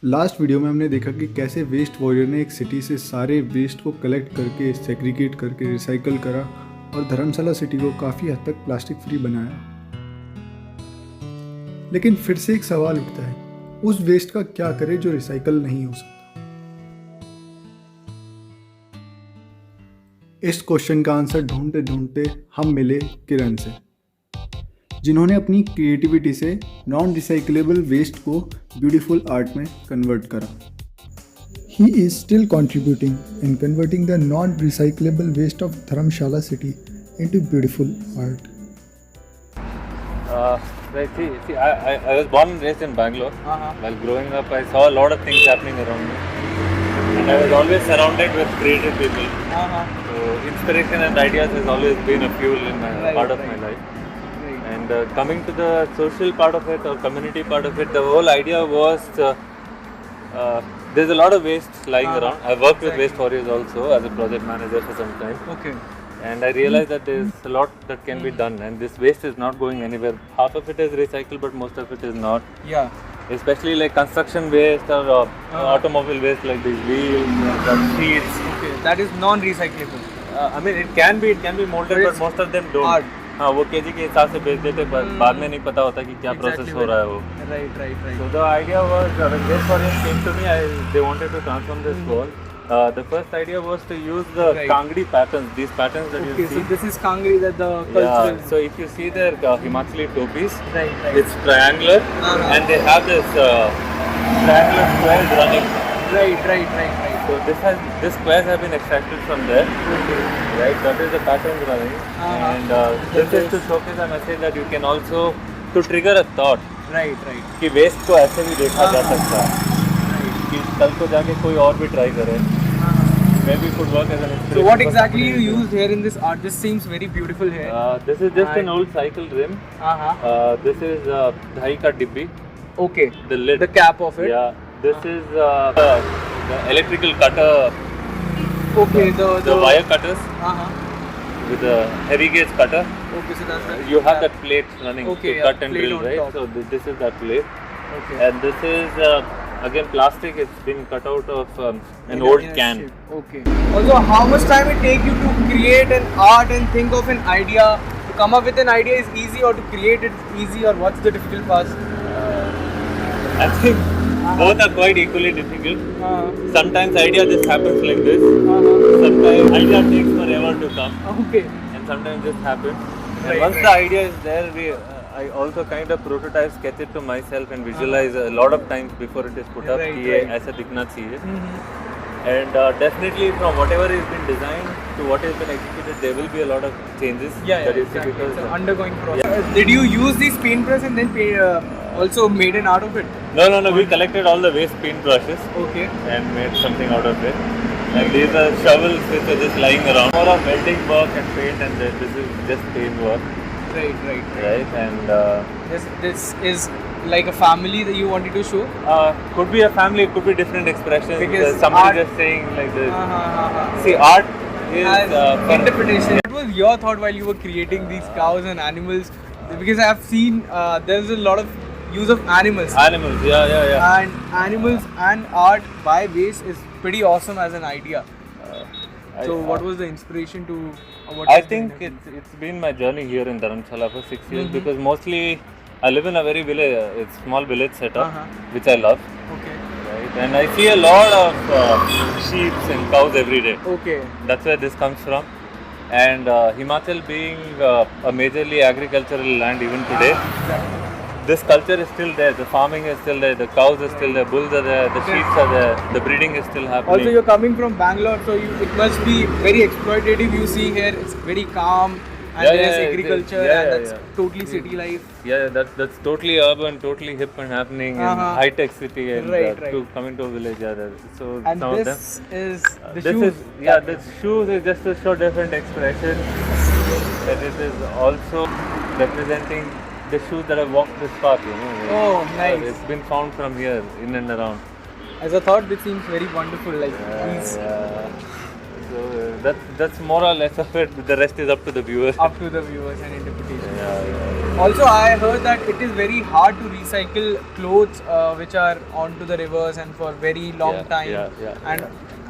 Last video में हमने देखा कि कैसे वेस्ट वॉरियर ने एक सिटी से सारे वेस्ट को कलेक्ट करके सेग्रीगेट करके रिसाइकल करा और धर्मशाला सिटी को काफ़ी हद तक प्लास्टिक फ्री बनाया। लेकिन फिर से एक सवाल उठता है, उस वेस्ट का क्या करें जो रिसाइकल नहीं हो सकता। इस क्वेश्चन का आंसर ढूंढते ढूंढते हम मिले किरण से, जिन्होंने अपनी क्रिएटिविटी से नॉन रिसाइकलेबल वेस्ट को ब्यूटीफुल आर्ट में कन्वर्ट करा। He is still contributing in converting the non-recyclable waste of Dharamshala city into beautiful art. I was born and raised in Bangalore. While growing up, I saw a lot of things happening around me, and I was always surrounded with creative people. So inspiration and ideas has always been a fuel in part of my life. And coming to the social part of it or community part of it, the whole idea was there's a lot of waste lying around. I worked with Waste Warriors also as a project manager for some time. Okay. And I realized that there's a lot that can be done, and this waste is not going anywhere. Half of it is recycled, but most of it is not. Yeah. Especially like construction waste or automobile waste, like these wheels, sheets. Okay. That is non-recyclable. I mean, it can be molded, but most of them don't. हाँ, वो KG के हिसाब से बेच देते, पर बाद में नहीं पता होता कि क्या प्रोसेस हो रहा है वो. Right. So the idea was when Waste Warriors came to me, they wanted to transform this wall. The first idea was to use the Kangri patterns, these patterns that you see. So this is Kangri, that the cultural. Yeah, so if you see their Himachali topis, Right. it's triangular and they have this triangular squares running. Right. So this squares have been extracted from there. Right, that is the pattern running. And this is to showcase a message that you can also to trigger a thought. Right. कि waste को ऐसे भी देखा जा सकता है कि कल को जाके कोई और भी ट्राई करे. Maybe it could work as an inspiration. So what exactly you used here in this art? This seems very beautiful here. This is just an old cycle rim. This is dhahi ka dibbi. Okay. The lid. The cap of it. Yeah. This is the electrical cutter. Okay. The wire cutters. With a heavy gauge cutter. Okay, so that's the, you have that plate running to cut and drill, right? Top. So this is that plate. Okay. And this is again plastic. It's been cut out of an old can. Shape. Okay. Also, how much time it take you to create an art and think of an idea? To come up with an idea is easy, or to create it is easy, or what's the difficult part? I think both are quite equally difficult. Sometimes idea just happens like this. Sometimes idea takes forever to come. Okay. And sometimes this happens. And once the idea is there, I also kind of prototype sketch it to myself and visualize a lot of times before it is put up. कि ये ऐसा दिखना चाहिए. And definitely from whatever has been designed to what has been executed, there will be a lot of changes. That is exactly. Because it's an undergoing process. Did you use this paint brush and then also made an art of it? No. We collected all the waste paint brushes. Okay. And made something out of it. Like these are shovels which are just lying around. More of welding work and paint, and this is just paint work. Right. And this is like a family that you wanted to show? Could be a family, could be different expressions. Because somebody just saying like this. See, art is interpretation. What was your thought while you were creating these cows and animals? Because I have seen there's a lot of use of animals. Yeah. And animals and art by waste is pretty awesome as an idea. So what was the inspiration to? I think it's been my journey here in Dharamshala for 6 years because mostly I live in a very small village setup, which I love. Okay. Right, and I see a lot of sheep and cows every day. Okay. That's where this comes from. And Himachal being a majorly agricultural land even today, this culture is still there. The farming is still there. The cows are still there. Bulls are there. The sheep are there. The breeding is still happening. Also, you're coming from Bangalore, so it must be very exploitative. You see here, it's very calm. And there's agriculture and that's totally city life. Yeah, that's totally urban, totally hip and happening in high-tech city and to coming to a village. So and some this of them. Is the shoes. This shoes is just to show different expression. And it is also representing the shoes that have walked this path. Oh, nice. It's been found from here, in and around. As a thought, this seems very wonderful. Like these. So that's more or less of it. The rest is up to the viewers. Up to the viewers and interpretation. Yeah. Also, I heard that it is very hard to recycle clothes which are onto the rivers and for very long time.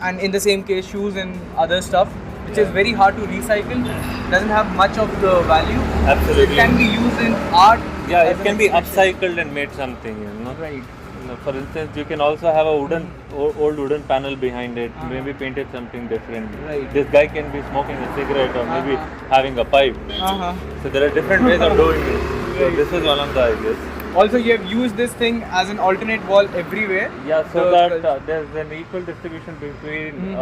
And in the same case, shoes and other stuff, which is very hard to recycle, doesn't have much of the value. Absolutely. It can be used in art. Yeah, as it an can be expression. upcycled and made something, you know. Right. You know, for instance, you can also have a old wooden panel behind it, maybe painted something different. Right. This guy can be smoking a cigarette or maybe having a pipe. Uh-huh. So there are different ways of doing it. So Right. this is one of the ideas. Also, you have used this thing as an alternate wall everywhere. Yeah, so The that there's an equal distribution between.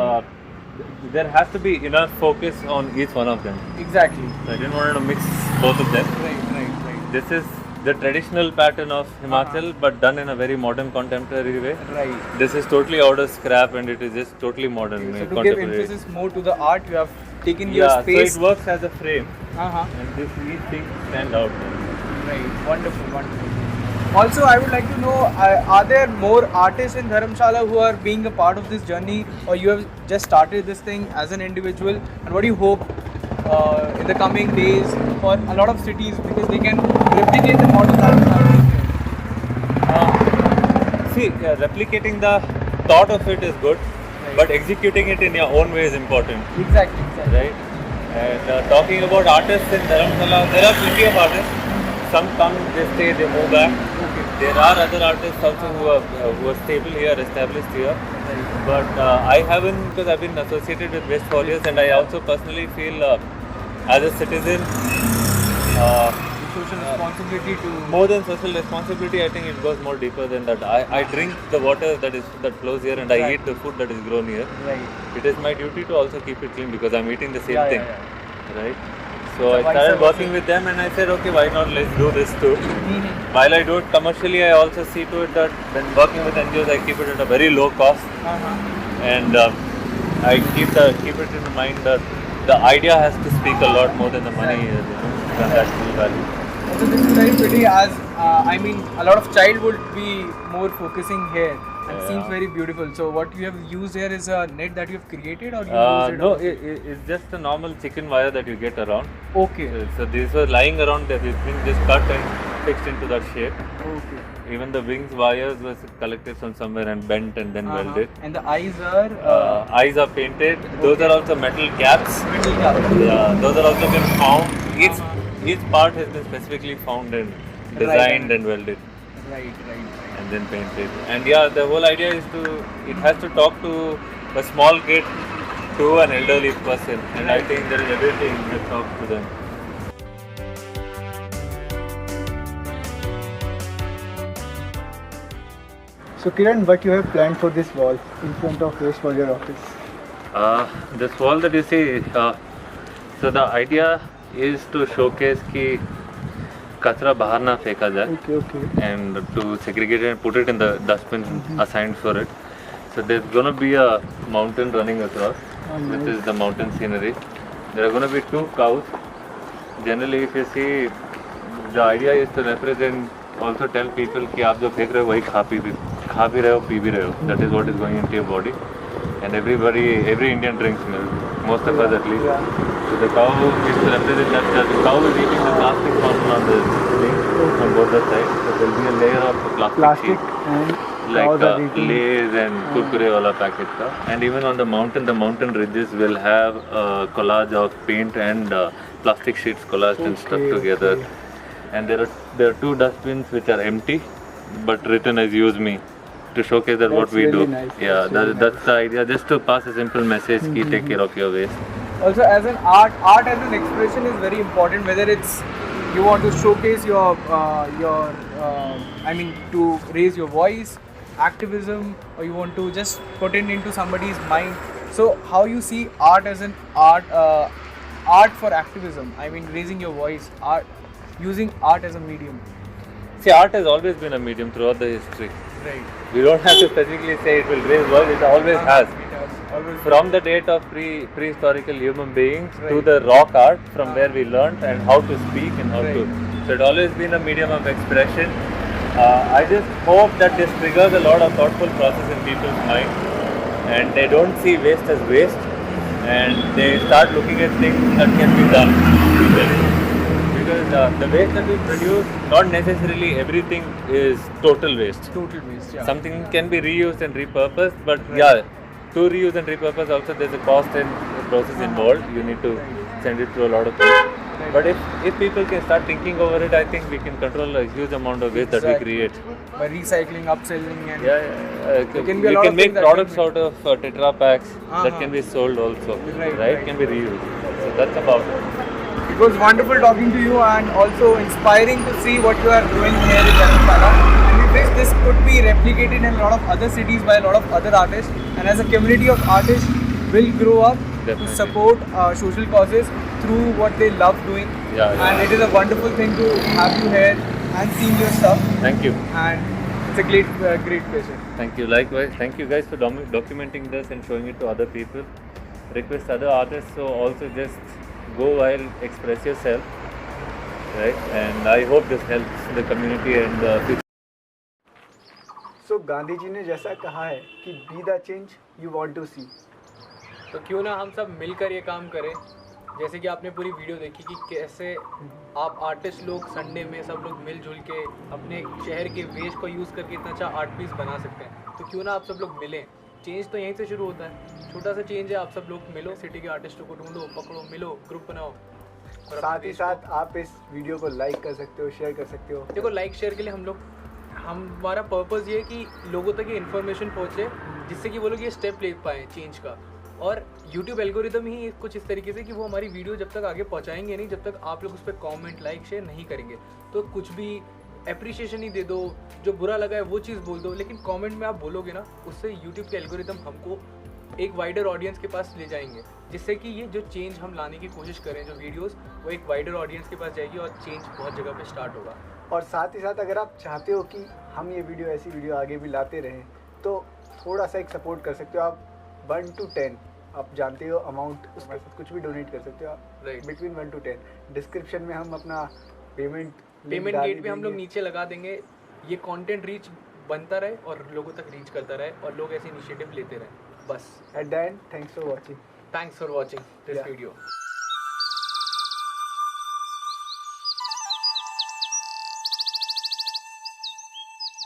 There has to be enough focus on each one of them. Exactly. So I didn't want to mix both of them. Right. This is the traditional pattern of Himachal, but done in a very modern, contemporary way. Right. This is totally out of scrap, and it is just totally modern, So to give contemporary. emphasis more to the art, you have taken your Yeah, space. so it works as a frame, Uh-huh. and this each thing stand out. Right. Wonderful. Also, I would like to know, are there more artists in Dharamshala who are being a part of this journey, or you have just started this thing as an individual? And what do you hope in the coming days for a lot of cities, because they can replicate the model Dharamshala? See, replicating the thought of it is good, but executing it in your own way is important, Exactly. right? And talking about artists in Dharamshala, there are plenty of artists. Some come, they stay, they move back. Okay. There are other artists also who are stable here, established here. But I haven't, because I've been associated with West for years, and I also personally feel as a citizen, Social responsibility to. more than social responsibility, I think it goes more deeper than that. I drink the water that flows here, and I eat the food that is grown here. Right. It is my duty to also keep it clean because I'm eating the same Yeah, thing, yeah, right? So So I vice started versa. working with them, and I said, okay, why not, let's do this too. While I do it commercially, I also see to it that when working with NGOs, I keep it at a very low cost, Uh-huh. and I keep it in mind that the idea has to speak a lot more than the money, transactional value. Also, this is very pretty, as I mean, a lot of child would be more focusing here, and Yeah. seems very beautiful. So, what you have used here is a net that you have created, or you use it? No, it's just a normal chicken wire that you get around. Okay. So these were lying around there. These things just cut and fixed into that shape. Okay. Even the wings wires was collected from somewhere and bent and then welded. And the eyes are Eyes are painted. Those are also metal caps. metal cap. Yeah, those are also been found. Each part has been specifically found and designed and welded Right. and then painted. And yeah, the whole idea is it has to talk to a small kid to an elderly person, and I think there is everything that talks to them. So Kiran, what you have planned for this wall in front of Waste for your office? This wall that you see, so the idea is to showcase कि कचरा बाहर ना फेंका जाए, Okay. and to segregate it and put it in the dustbin assigned for it. So there's gonna be a mountain running across. This is the mountain scenery. There are gonna be 2 cows. Generally, if you see, the idea is to represent, also tell people कि आप जो फेंक रहे हो वही खा भी रहे हो, पी भी रहे हो. That is what is going into your body. And every Indian drinks milk, most of us at least. So the cow is to represent that the cow is eating the plastic fountain on the thing on both the sides. So there will be a layer of plastic sheet, and like cows are eating. Lay's and Kurkure wala packet ka. And even on the mountain ridges will have a collage of paint and plastic sheets collaged and stuck together. And there are 2 dustbins which are empty, but written as "Use Me," to showcase that what That's we really do. nice. Yeah, That's really that's the idea, just to pass a simple message ki take care of your waste. Also, as an art as an expression is very important. Whether it's you want to showcase your I mean, to raise your voice, activism, or you want to just put it into somebody's mind. So, how you see art as an art for activism? I mean, raising your voice, using art as a medium. See, art has always been a medium throughout the history. Right. We don't have to specifically say it will raise voice, it always has. Always. From the date of prehistorical human beings to the rock art, from where we learnt and how to speak and how to. So, it's always been a medium of expression. I just hope that this triggers a lot of thoughtful process in people's mind, and they don't see waste as waste, and they start looking at things that can be done. Because because the waste that we produce, not necessarily everything is total waste. Total waste, yeah. Something can be reused and repurposed, but yeah, to reuse and repurpose also there's a cost and process involved. You need to send it through a lot of things. But if people can start thinking over it, I think we can control a huge amount of waste that we create. By recycling, upselling, and You can be a lot can of make things that products can out of Tetra packs that can be sold also, right? Can be reused. So that's about it. It was wonderful talking to you and also inspiring to see what you are doing here in Dharamshala. And we wish this could be replicated in a lot of other cities by a lot of other artists. And as a community of artists will grow up to support social causes through what they love doing. And it is a wonderful thing to have you here and seeing your stuff. Thank you. And it's a great pleasure. Thank you. Likewise. Thank you guys for documenting this and showing it to other people. Request other artists to also just go wild, express yourself, right? And I hope this helps the community and the future. सो गांधी जी ने जैसा कहा है कि be the change you want to see, तो क्यों ना हम सब मिलकर ये काम करें। जैसे कि आपने पूरी वीडियो देखी कि कैसे आप आर्टिस्ट लोग संडे में सब लोग मिलजुल के अपने शहर के वेस्ट को यूज़ करके इतना अच्छा आर्ट पीस बना सकते हैं। तो क्यों ना आप सब लोग मिलें। चेंज तो यहीं से शुरू होता है, छोटा सा चेंज है। आप सब लोग मिलो, सिटी के आर्टिस्टों को ढूंढो, पकड़ो, मिलो, ग्रुप बनाओ। और साथ ही साथ आप इस वीडियो को लाइक कर सकते हो, शेयर कर सकते हो। देखो, लाइक शेयर के लिए हमारा पर्पज़ ये है कि लोगों तक ये इन्फॉर्मेशन पहुँचे जिससे कि वो लोग ये स्टेप ले पाएँ चेंज का। और यूट्यूब एल्गोरिदम ही कुछ इस तरीके से कि वो हमारी वीडियो जब तक आगे पहुँचाएंगे नहीं, जब तक आप लोग उस पर कॉमेंट, लाइक, शेयर नहीं करेंगे। तो कुछ भी एप्रिशिएशन ही दे दो, जो बुरा लगा है वो चीज़ बोल दो, लेकिन कमेंट में आप बोलोगे ना, उससे यूट्यूब के एल्गोरिदम हमको एक वाइडर ऑडियंस के पास ले जाएंगे, जिससे कि ये जो चेंज हम लाने की कोशिश करें, जो वीडियोस, वो एक वाइडर ऑडियंस के पास जाएगी और चेंज बहुत जगह पे स्टार्ट होगा। और साथ ही साथ अगर आप चाहते हो कि हम ये ऐसी वीडियो आगे भी लाते रहें, तो थोड़ा सा एक सपोर्ट कर सकते हो आप। 1 to 10 आप जानते हो अमाउंट, उसके साथ कुछ भी डोनेट कर सकते हो आप, बिटवीन 1 to 10। डिस्क्रिप्शन में हम अपना पेमेंट गेट भी हम लोग नीचे लगा देंगे। ये कंटेंट रीच बनता रहे और लोगों तक रीच करता रहे और लोग ऐसे इनिशिएटिव लेते रहे। बस at the end, thanks for watching this video.